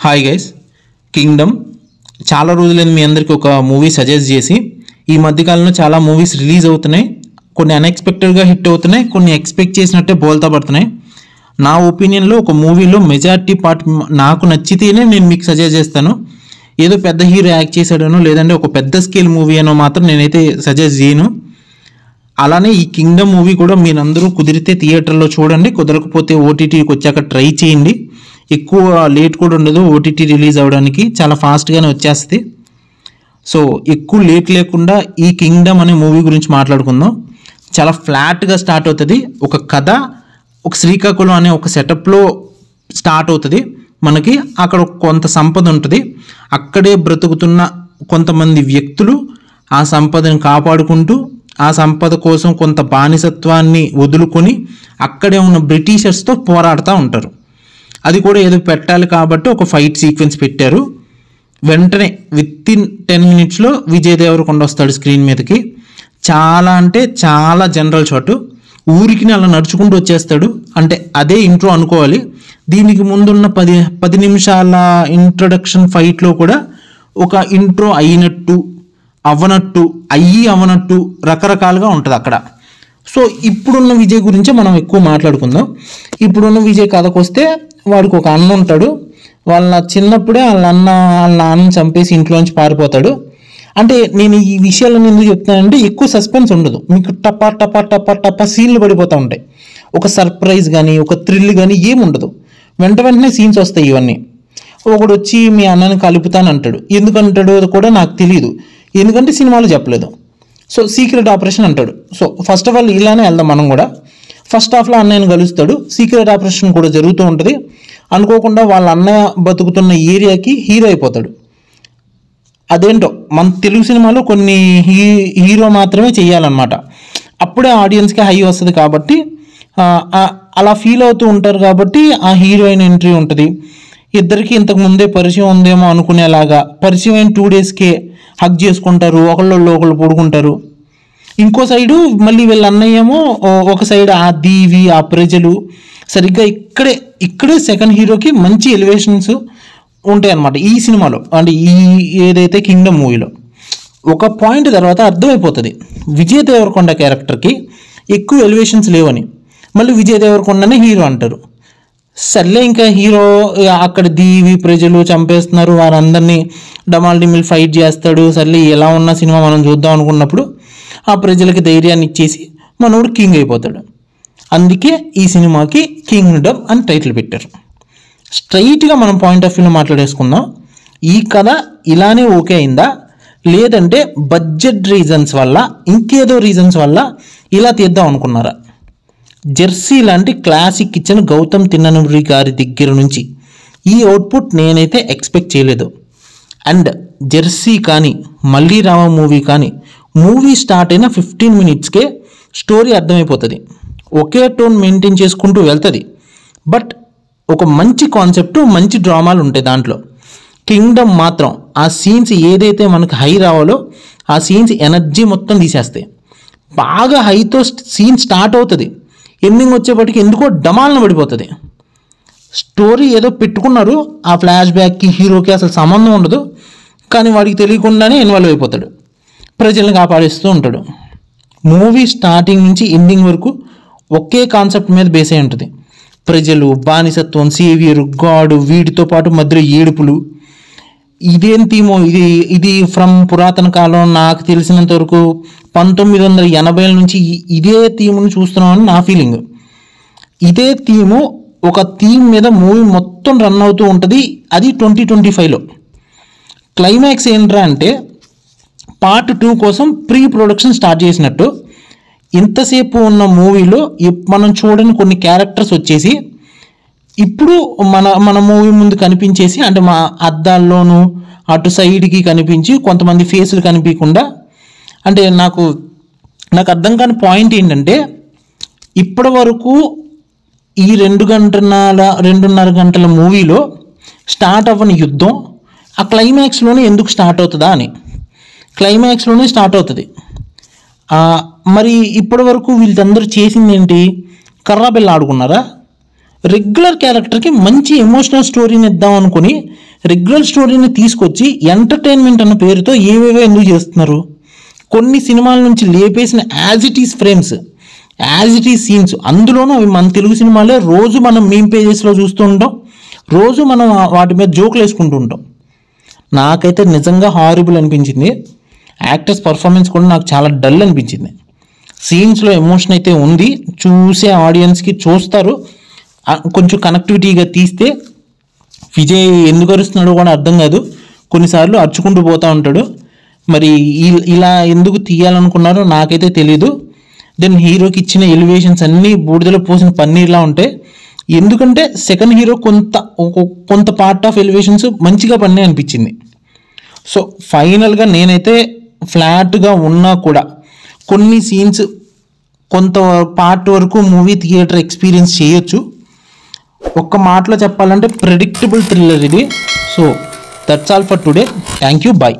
Hi guys, Kingdom చాలా రోజులైంది మీ అందరికీ ఒక మూవీ సజెస్ట్ చేసి. ఈ మధ్యకాలంలో చాలా మూవీస్ రిలీజ్ అవుతున్నాయి. కొన్ని అన్ఎక్స్పెక్టెడ్గా హిట్ అవుతున్నాయి, కొన్ని ఎక్స్పెక్ట్ చేసినట్టే బోల్తా పడుతున్నాయి. నా ఒపీనియన్లో ఒక మూవీలో మెజారిటీ పార్ట్ నాకు నచ్చితేనే నేను మీకు సజెస్ట్ చేస్తాను. ఏదో పెద్ద హీరో యాక్ట్ చేశాడనో లేదంటే ఒక పెద్ద స్కేల్ మూవీ అనో మాత్రం నేనైతే సజెస్ట్ చేయను. అలానే ఈ కింగ్డమ్ మూవీ కూడా మీరందరూ కుదిరితే థియేటర్లో చూడండి, కుదరకపోతే ఓటీటీకి వచ్చాక ట్రై చేయండి. ఎక్కువ లేట్ కూడా ఉండదు, ఓటీటీ రిలీజ్ అవ్వడానికి చాలా ఫాస్ట్గానే వచ్చేస్తుంది. సో ఎక్కువ లేట్ లేకుండా ఈ కింగ్డమ్ అనే మూవీ గురించి మాట్లాడుకుందాం. చాలా ఫ్లాట్గా స్టార్ట్ అవుతుంది. ఒక కథ ఒక శ్రీకాకుళం అనే ఒక సెటప్లో స్టార్ట్ అవుతుంది. మనకి అక్కడ కొంత సంపద ఉంటుంది. అక్కడే బ్రతుకుతున్న కొంతమంది వ్యక్తులు ఆ సంపదను కాపాడుకుంటూ ఆ సంపద కోసం కొంత బానిసత్వాన్ని వదులుకొని అక్కడే ఉన్న బ్రిటిషర్స్తో పోరాడుతూ ఉంటారు. అది కూడా ఏదో పెట్టాలి కాబట్టి ఒక ఫైట్ సీక్వెన్స్ పెట్టారు. వెంటనే వితిన్ 10 minutesలో విజయ్ దేవరకొండ వస్తాడు స్క్రీన్ మీదకి. చాలా అంటే చాలా జనరల్ షాట్, ఊరికి అలా నడుచుకుంటూ వచ్చేస్తాడు. అంటే అదే ఇంట్రో అనుకోవాలి. దీనికి ముందున్న 10 నిమిషాల ఇంట్రొడక్షన్ ఫైట్లో కూడా ఒక ఇంట్రో అయినట్టు అవనట్టు రకరకాలుగా ఉంటుంది అక్కడ. సో ఇప్పుడున్న విజయ్ గురించే మనం ఎక్కువ మాట్లాడుకుందాం. ఇప్పుడున్న విజయ్ కథకు వస్తే, వాడికి ఒక అన్న ఉంటాడు. వాళ్ళ చిన్నప్పుడే వాళ్ళ నాన్నని చంపేసి ఇంట్లోంచి పారిపోతాడు. అంటే నేను ఈ విషయాలను ఎందుకు చెప్తానంటే ఎక్కువ సస్పెన్స్ ఉండదు, మీకు టపా సీన్లు పడిపోతూ ఉంటాయి. ఒక సర్ప్రైజ్ కానీ ఒక థ్రిల్ కానీ ఏముండదు. వెంటనే సీన్స్ వస్తాయి. ఇవన్నీ ఒకడు వచ్చి మీ అన్నని కలుపుతానంటాడు. ఎందుకంటాడు కూడా నాకు తెలియదు, ఎందుకంటే సినిమాలో చెప్పలేదు. సో సీక్రెట్ ఆపరేషన్ అంటాడు. సో ఫస్ట్ ఆఫ్ ఆల్ ఇలానే వెళ్దాం మనం కూడా. ఫస్ట్ హాఫ్లో అన్నయ్యని కలుస్తాడు, సీక్రెట్ ఆపరేషన్ కూడా జరుగుతూ ఉంటుంది. అనుకోకుండా వాళ్ళ అన్నయ్య బతుకుతున్న ఏరియాకి హీరో అయిపోతాడు. అదేంటో మన తెలుగు సినిమాలో కొన్ని హీరో మాత్రమే చెయ్యాలన్నమాట. అప్పుడే ఆడియన్స్కి హై వస్తుంది కాబట్టి అలా ఫీల్ అవుతూ ఉంటారు. కాబట్టి ఆ హీరోయిన్ ఎంట్రీ ఉంటుంది. ఇద్దరికి ఇంతకు ముందే పరిచయం ఉందేమో అనుకునేలాగా పరిచయం అయిన 2 daysకే హగ్ చేసుకుంటారు, ఒకళ్ళు పడుకుంటారు. ఇంకో సైడు మళ్ళీ వీళ్ళ అన్నయ్యేమో ఒక సైడ్ ఆ దీవి ఆ ప్రజలు సరిగ్గా ఇక్కడే సెకండ్ హీరోకి మంచి ఎలివేషన్స్ ఉంటాయి అన్నమాట ఈ సినిమాలో. అంటే ఈ ఏదైతే కింగ్డమ్ మూవీలో ఒక పాయింట్ తర్వాత అర్థమైపోతుంది విజయ్ దేవరకొండ క్యారెక్టర్కి ఎక్కువ ఎలివేషన్స్ లేవని. మళ్ళీ విజయ్ దేవరకొండనే హీరో అంటారు. సర్లే ఇంకా హీరో అక్కడ దీవి ప్రజలు చంపేస్తున్నారు, వారందరినీ డమాల్ ఫైట్ చేస్తాడు. సర్లే ఎలా ఉన్న సినిమా మనం చూద్దాం అనుకున్నప్పుడు ఆ ప్రజలకి ధైర్యాన్ని ఇచ్చేసి మనోడు కింగ్ అయిపోతాడు. అందుకే ఈ సినిమాకి కింగ్డమ్ అని టైటిల్ పెట్టారు. స్ట్రైట్గా మనం పాయింట్ ఆఫ్ వ్యూలో మాట్లాడేసుకుందాం. ఈ కథ ఇలానే ఓకే అయిందా, లేదంటే బడ్జెట్ రీజన్స్ వల్ల ఇంకేదో రీజన్స్ వల్ల ఇలా తీద్దాం అనుకున్నారా? జెర్సీ లాంటి క్లాసిక్ ఇచ్చిన గౌతమ్ తిన్ననూరి గారి దగ్గర నుంచి ఈ అవుట్పుట్ నేనైతే ఎక్స్పెక్ట్ చేయలేదు. అండ్ జెర్సీ కానీ మళ్ళీ రామ మూవీ కానీ మూవీ స్టార్ట్ అయిన 15 minutesకే స్టోరీ అర్థమైపోతుంది. ఒకే టోన్ మెయింటైన్ చేసుకుంటూ వెళ్తుంది. బట్ ఒక మంచి కాన్సెప్ట్, మంచి డ్రామాలు ఉంటాయి దాంట్లో. కింగ్డమ్ మాత్రం ఆ సీన్స్ ఏదైతే మనకు హై రావాలో ఆ సీన్స్ ఎనర్జీ మొత్తం తీసేస్తాయి. బాగా హైతో సీన్ స్టార్ట్ అవుతుంది, ఎండింగ్ వచ్చేప్పటికి ఎందుకో డమాల్న పడిపోతుంది. స్టోరీ ఏదో పెట్టుకున్నారు, ఆ ఫ్లాష్ బ్యాక్కి హీరోకి అసలు సంబంధం ఉండదు. కానీ వాడికి తెలియకుండానే ఇన్వాల్వ్ అయిపోతాడు, ప్రజల్ని కాపాడిస్తూ ఉంటాడు. మూవీ స్టార్టింగ్ నుంచి ఎండింగ్ వరకు ఒకే కాన్సెప్ట్ మీద బేస్ అయి ఉంటుంది. ప్రజలు, బానిసత్వం, సేవియర్, గాడ్, వీటితో పాటు మధ్యలో ఏడుపులు. ఇదేం థీమో ఇది ఫ్రమ్ పురాతన కాలం. నాకు తెలిసినంత వరకు 1980 నుంచి ఇదే థీమ్ను చూస్తున్నామని నా ఫీలింగ్. ఇదే థీము ఒక థీమ్ మీద మూవీ మొత్తం రన్ అవుతూ ఉంటుంది. అది 2025లో. క్లైమాక్స్ ఏంట్రా అంటే పార్ట్ 2 కోసం ప్రీ ప్రొడక్షన్ స్టార్ట్ చేసినట్టు ఇంతసేపు ఉన్న మూవీలో మనం చూడని కొన్ని క్యారెక్టర్స్ వచ్చేసి ఇప్పుడు మన మూవీ ముందు కనిపించేసి, అంటే మా అద్దాల్లోనూ అటు సైడ్కి కనిపించి కొంతమంది ఫేసులు కనిపించకుండా. అంటే నాకు అర్థం కాని పాయింట్ ఏంటంటే, ఇప్పటి వరకు ఈ 2.5 గంటల మూవీలో స్టార్ట్ అవ్వని యుద్ధం ఆ క్లైమాక్స్లోనే ఎందుకు స్టార్ట్ అవుతుందా అని. క్లైమాక్స్లోనే స్టార్ట్ అవుతుంది. మరి ఇప్పటి వరకు వీళ్ళందరూ చేసింది ఏంటి? కర్రాబెల్ల ఆడుకున్నారా? రెగ్యులర్ క్యారెక్టర్కి మంచి ఎమోషనల్ స్టోరీని ఇద్దాం అనుకుని రెగ్యులర్ స్టోరీని తీసుకొచ్చి ఎంటర్టైన్మెంట్ అన్న పేరుతో ఏవేవో ఎందుకు చేస్తున్నారు? కొన్ని సినిమాల నుంచి లేపేసిన as it is frames, as it is scenes, అందులోనూ అవి మన తెలుగు సినిమాలే రోజు మనం మీమ్ పేజెస్లో చూస్తూ ఉంటాం, రోజు మనం వాటి మీద జోకులు వేసుకుంటూ ఉంటాం. నాకైతే నిజంగా హారిబుల్ అనిపించింది. యాక్టర్స్ పర్ఫార్మెన్స్ కూడా నాకు చాలా డల్ అనిపించింది. సీన్స్లో ఎమోషన్ అయితే ఉంది, చూసే ఆడియన్స్కి చూస్తారు. కొంచెం కనెక్టివిటీగా తీస్తే విజయ్ ఎందుకు అరుస్తున్నాడో కూడా అర్థం కాదు. కొన్నిసార్లు అరుచుకుంటూ పోతూ ఉంటాడు. మరి ఇలా ఎందుకు తీయాలనుకున్నారో నాకైతే తెలీదు. దెన్ హీరోకి ఇచ్చిన ఎలివేషన్స్ అన్నీ బూడిదలో పోసిన పన్నీర్లా ఉంటాయి. ఎందుకంటే సెకండ్ హీరో కొంత పార్ట్ ఆఫ్ ఎలివేషన్స్ మంచిగా పన్నే అనిపించింది. సో ఫైనల్గా నేనైతే ఫ్లాట్గా ఉన్నా కూడా కొన్ని సీన్స్ కొంత పార్ట్ వరకు మూవీ థియేటర్ ఎక్స్పీరియన్స్ చేయొచ్చు. ఒక్క మాటలో చెప్పాలంటే ప్రెడిక్టబుల్ థ్రిల్లర్ ఇది. So that's all for today. Thank you. Bye.